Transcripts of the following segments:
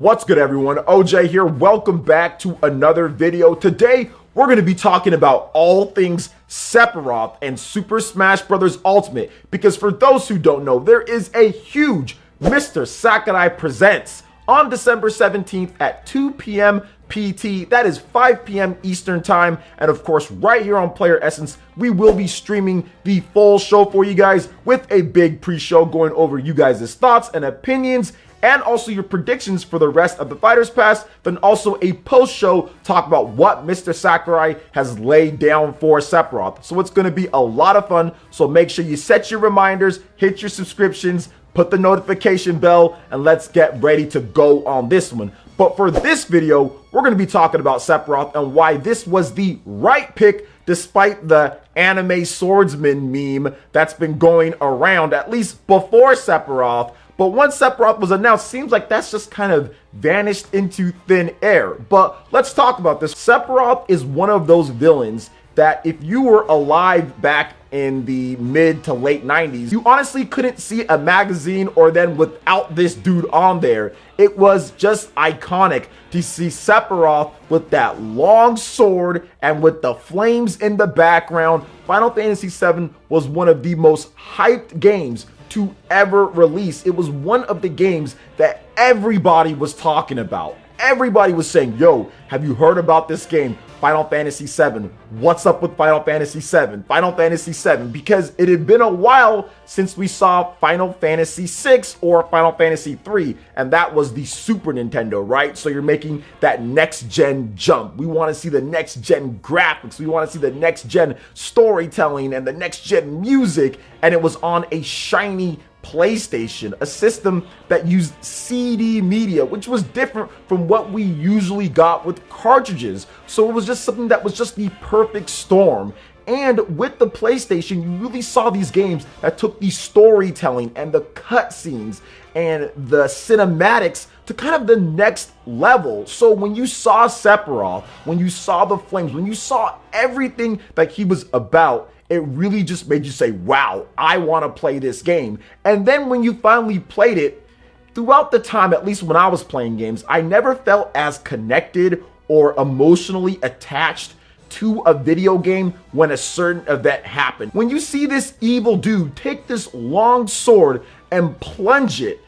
What's good, everyone? OJ here. Welcome back to another video. Today, we're going to be talking about all things Sephiroth and Super Smash Bros. Ultimate. Because for those who don't know, there is a huge Mr. Sakurai Presents on December 17th at 2 p.m. PT. That is 5 p.m. Eastern Time. And of course, right here on PlayerEssence, we will be streaming the full show for you guys with a big pre-show going over you guys' thoughts and opinions, and also your predictions for the rest of the Fighters Pass. Then also a post-show talk about what Mr. Sakurai has laid down for Sephiroth. So it's going to be a lot of fun. So make sure you set your reminders, hit your subscriptions, put the notification bell, and let's get ready to go on this one. But for this video, we're going to be talking about Sephiroth and why this was the right pick despite the anime swordsman meme that's been going around, at least before Sephiroth. But once Sephiroth was announced, seems like that's just kind of vanished into thin air. But let's talk about this. Sephiroth is one of those villains that if you were alive back in the mid to late 90s, you honestly couldn't see a magazine or then without this dude on there. It was just iconic to see Sephiroth with that long sword and with the flames in the background. Final Fantasy VII was one of the most hyped games to ever release. It was one of the games that everybody was talking about. Everybody was saying, yo, have you heard about this game, Final Fantasy VII? What's up with Final Fantasy VII? Final Fantasy VII, because it had been a while since we saw Final Fantasy VI or Final Fantasy III, and that was the Super Nintendo, right? So you're making that next-gen jump. We want to see the next-gen graphics. We want to see the next-gen storytelling and the next-gen music, and it was on a shiny PlayStation, a system that used CD media, which was different from what we usually got with cartridges. So it was just something that was just the perfect storm. And with the PlayStation, you really saw these games that took the storytelling and the cutscenes and the cinematics to kind of the next level. So when you saw Sephiroth, when you saw the flames, when you saw everything that he was about, it really just made you say, wow, I want to play this game. And then when you finally played it, throughout the time, at least when I was playing games, I never felt as connected or emotionally attached to a video game when a certain event happened. When you see this evil dude take this long sword and plunge it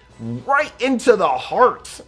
right into the heart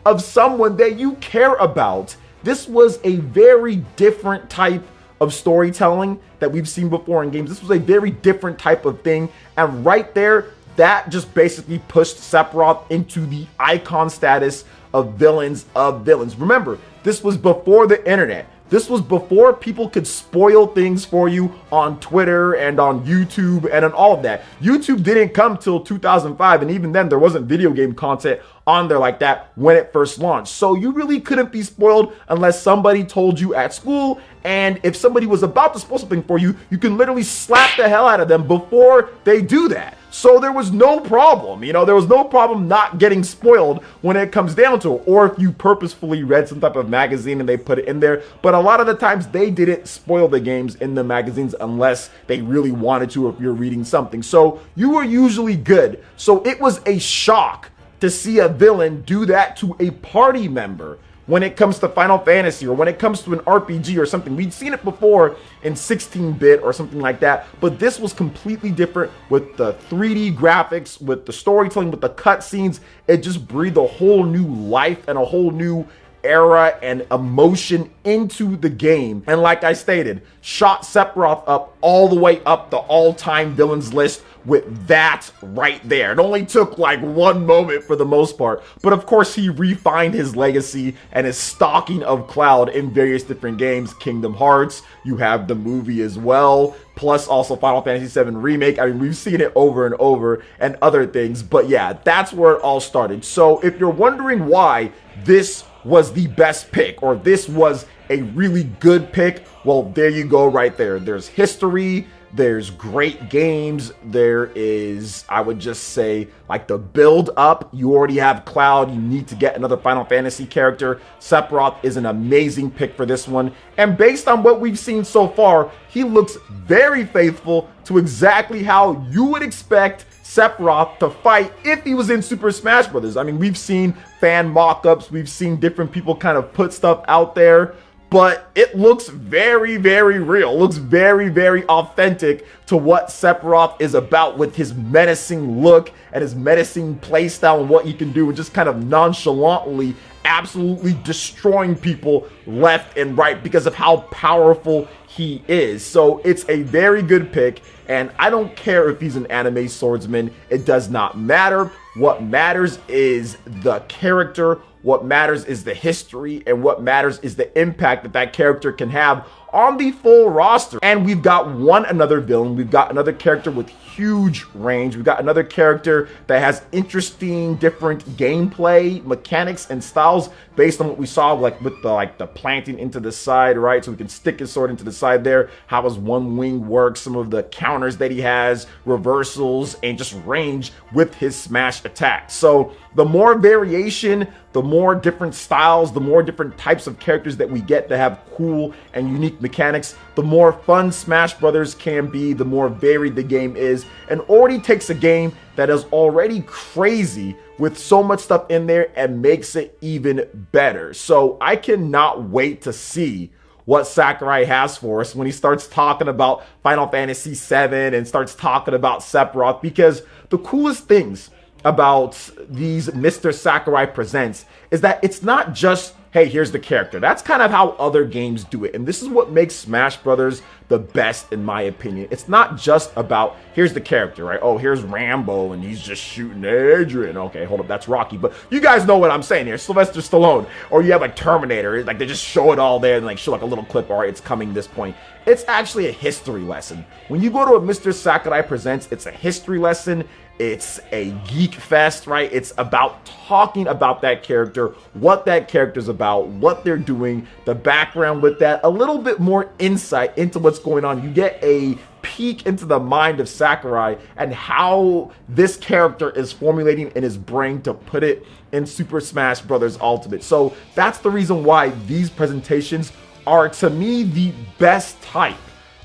of someone that you care about, this was a very different type of storytelling that we've seen before in games. This was a very different type of thing. And right there, that just basically pushed Sephiroth into the icon status of villains of villains. Remember, this was before the internet. This was before people could spoil things for you on Twitter and on YouTube and on all of that. YouTube didn't come till 2005, and even then there wasn't video game content on there like that when it first launched. So you really couldn't be spoiled unless somebody told you at school, and if somebody was about to spoil something for you, you can literally slap the hell out of them before they do that. So there was no problem, there was no problem not getting spoiled when it comes down to it, or if you purposefully read some type of magazine and they put it in there. But a lot of the times they didn't spoil the games in the magazines unless they really wanted to, if you're reading something. So you were usually good. So it was a shock to see a villain do that to a party member when it comes to Final Fantasy or when it comes to an RPG or something. We'd seen it before in 16-bit or something like that, but this was completely different with the 3D graphics, with the storytelling, with the cutscenes. It just breathed a whole new life and a whole new era and emotion into the game. And like I stated, shot Sephiroth up all the way up the all-time villains list with that right there. It only took like one moment for the most part, but of course he refined his legacy and his stalking of Cloud in various different games. Kingdom Hearts, you have the movie as well, plus also Final Fantasy VII Remake. I mean, we've seen it over and over, and other things. But yeah, that's where it all started. So if you're wondering why this was the best pick, or this was a really good pick, well, there you go right there. There's history, there's great games, there is, I would just say, like the build up. You already have Cloud, you need to get another Final Fantasy character. Sephiroth is an amazing pick for this one, and based on what we've seen so far, he looks very faithful to exactly how you would expect Sephiroth to fight if he was in Super Smash Bros. I mean, we've seen fan mock-ups, we've seen different people kind of put stuff out there, but it looks very, very real. It looks very, very authentic to what Sephiroth is about, with his menacing look and his menacing playstyle and what he can do, and just kind of nonchalantly absolutely destroying people left and right because of how powerful he is. So it's a very good pick, and I don't care if he's an anime swordsman. It does not matter. What matters is the character. What matters is the history, and what matters is the impact that that character can have on the full roster. And we've got another villain. We've got another character with huge range. We've got another character that has interesting different gameplay mechanics and styles based on what we saw, like with the planting into the side, right? So we can stick his sword into the side there. How his one wing works, some of the counters that he has, reversals, and just range with his smash attack. So the more variation, the more different styles, the more different types of characters that we get that have cool and unique mechanics, the more fun Smash Brothers can be, the more varied the game is, and already takes a game that is already crazy with so much stuff in there and makes it even better. So I cannot wait to see what Sakurai has for us when he starts talking about Final Fantasy VII and starts talking about Sephiroth, because the coolest things about these Mr. Sakurai Presents is that it's not just, hey, here's the character. That's kind of how other games do it. And this is what makes Smash Brothers the best, in my opinion. It's not just about, here's the character, right? Oh, here's Rambo and he's just shooting Adrian. Okay, hold up, that's Rocky. But you guys know what I'm saying here. Sylvester Stallone. Or you have like Terminator. Like they just show it all there and like show like a little clip. All right, it's coming this point. It's actually a history lesson. When you go to a Mr. Sakurai Presents, it's a history lesson. It's a geek fest, right? It's about talking about that character, what that character's about, what they're doing, the background with that, a little bit more insight into what's going on. You get a peek into the mind of Sakurai and how this character is formulating in his brain to put it in Super Smash Bros. Ultimate. So that's the reason why these presentations are, to me, the best type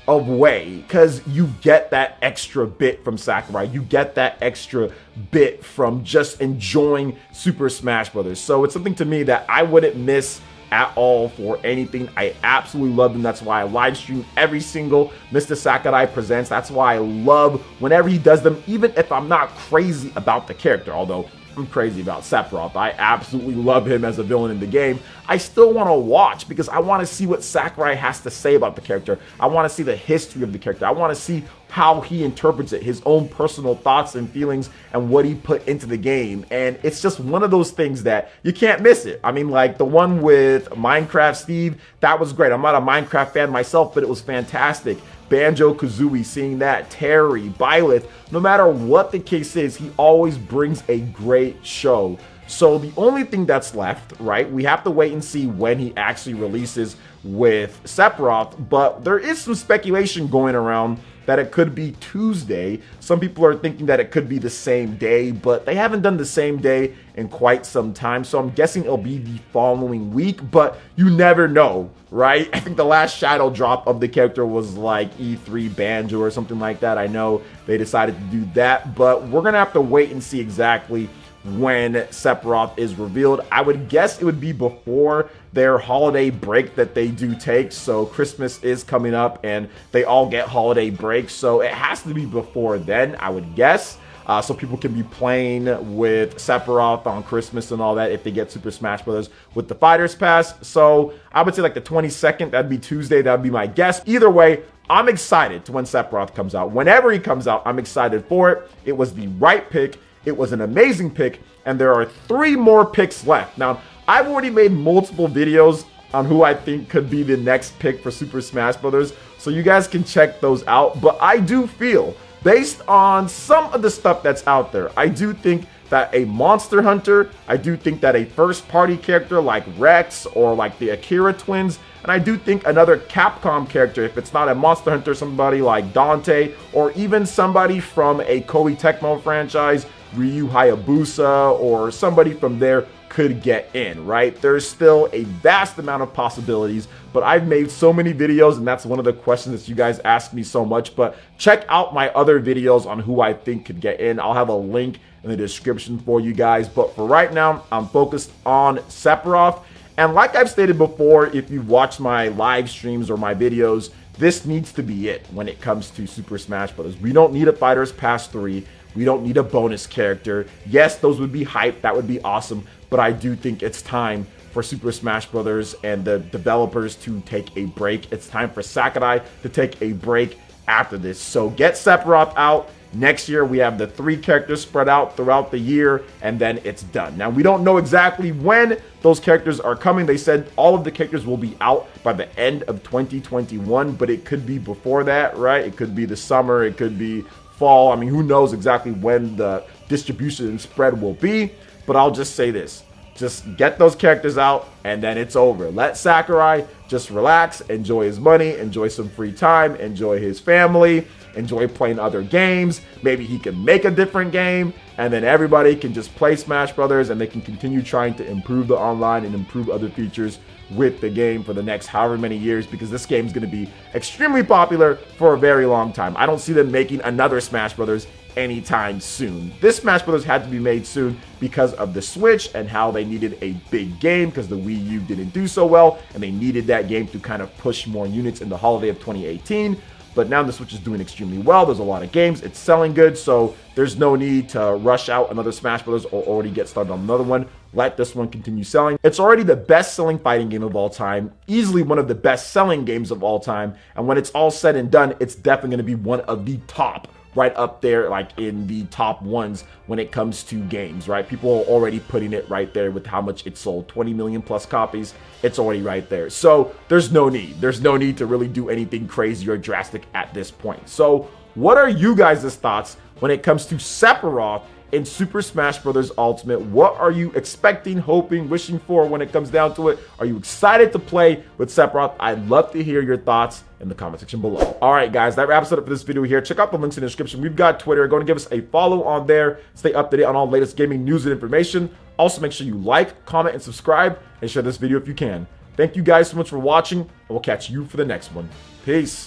of way, because you get that extra bit from Sakurai. You get that extra bit from just enjoying Super Smash Brothers. So it's something to me that I wouldn't miss at all for anything. I absolutely love them. That's why I live stream every single Mr. Sakurai Presents. That's why I love whenever he does them, even if I'm not crazy about the character, although I'm crazy about Sephiroth. I absolutely love him as a villain in the game. I still want to watch because I want to see what Sakurai has to say about the character. I want to see the history of the character. I want to see how he interprets it, his own personal thoughts and feelings, and what he put into the game. And it's just one of those things that you can't miss it. I mean, like the one with Minecraft Steve, that was great. I'm not a Minecraft fan myself, but it was fantastic. Banjo-Kazooie, seeing that, Terry, Byleth, no matter what the case is, he always brings a great show. So the only thing that's left, right, we have to wait and see when he actually releases with Sephiroth, but there is some speculation going around that it could be Tuesday. Some people are thinking that it could be the same day, but they haven't done the same day in quite some time, so I'm guessing it'll be the following week, but you never know, right? I think the last shadow drop of the character was like E3 Banjo or something like that. I know they decided to do that, but we're gonna have to wait and see exactly when Sephiroth is revealed. I would guess it would be before their holiday break that they do take. So Christmas is coming up and they all get holiday breaks. So it has to be before then, I would guess. So people can be playing with Sephiroth on Christmas and all that if they get Super Smash Bros. With the Fighters Pass. So I would say like the 22nd, that'd be Tuesday. That'd be my guess. Either way, I'm excited to when Sephiroth comes out. Whenever he comes out, I'm excited for it. It was the right pick. It was an amazing pick, and there are 3 more picks left. Now, I've already made multiple videos on who I think could be the next pick for Super Smash Bros., so you guys can check those out. But I do feel, based on some of the stuff that's out there, I do think that a Monster Hunter, I do think that a first-party character like Rex or like the Akira twins, and I do think another Capcom character, if it's not a Monster Hunter, somebody like Dante, or even somebody from a Koei Tecmo franchise, Ryu Hayabusa, or somebody from there could get in, right? There's still a vast amount of possibilities, but I've made so many videos, and that's one of the questions that you guys ask me so much. But check out my other videos on who I think could get in. I'll have a link in the description for you guys. But for right now, I'm focused on Sephiroth. And like I've stated before, if you've watched my live streams or my videos, this needs to be it when it comes to Super Smash Bros. We don't need a Fighters Pass 3. We don't need a bonus character. Yes, those would be hype. That would be awesome. But I do think it's time for Super Smash Bros. And the developers to take a break. It's time for Sakurai to take a break after this. So get Sephiroth out. Next year, we have the 3 characters spread out throughout the year, and then it's done. Now, we don't know exactly when those characters are coming. They said all of the characters will be out by the end of 2021, but it could be before that, right? It could be the summer. It could be fall. I mean, who knows exactly when the distribution and spread will be, but I'll just say this. Just get those characters out, and then it's over. Let Sakurai just relax, enjoy his money, enjoy some free time, enjoy his family, enjoy playing other games. Maybe he can make a different game, and then everybody can just play Smash Brothers, and they can continue trying to improve the online and improve other features with the game for the next however many years, because this game is going to be extremely popular for a very long time. I don't see them making another Smash Brothers anytime soon. This Smash Brothers had to be made soon because of the Switch and how they needed a big game because the Wii U didn't do so well, and they needed that game to kind of push more units in the holiday of 2018. But now the Switch is doing extremely well. There's a lot of games. It's selling good, so there's no need to rush out another Smash Brothers or already get started on another one. Let this one continue selling. It's already the best-selling fighting game of all time, easily one of the best-selling games of all time, and when it's all said and done, it's definitely going to be one of the top, right up there, like in the top ones when it comes to games, right? People are already putting it right there with how much it sold, 20 million plus copies. It's already right there. So there's no need to really do anything crazy or drastic at this point. So what are you guys' thoughts when it comes to Sephiroth in Super Smash Bros. Ultimate? What are you expecting, hoping, wishing for when it comes down to it? Are you excited to play with Sephiroth? I'd love to hear your thoughts in the comment section below. All right, guys, that wraps it up for this video here. Check out the links in the description. We've got Twitter. Go and give us a follow on there. Stay up to date on all the latest gaming news and information. Also, make sure you like, comment, and subscribe, and share this video if you can. Thank you guys so much for watching, and we'll catch you for the next one. Peace.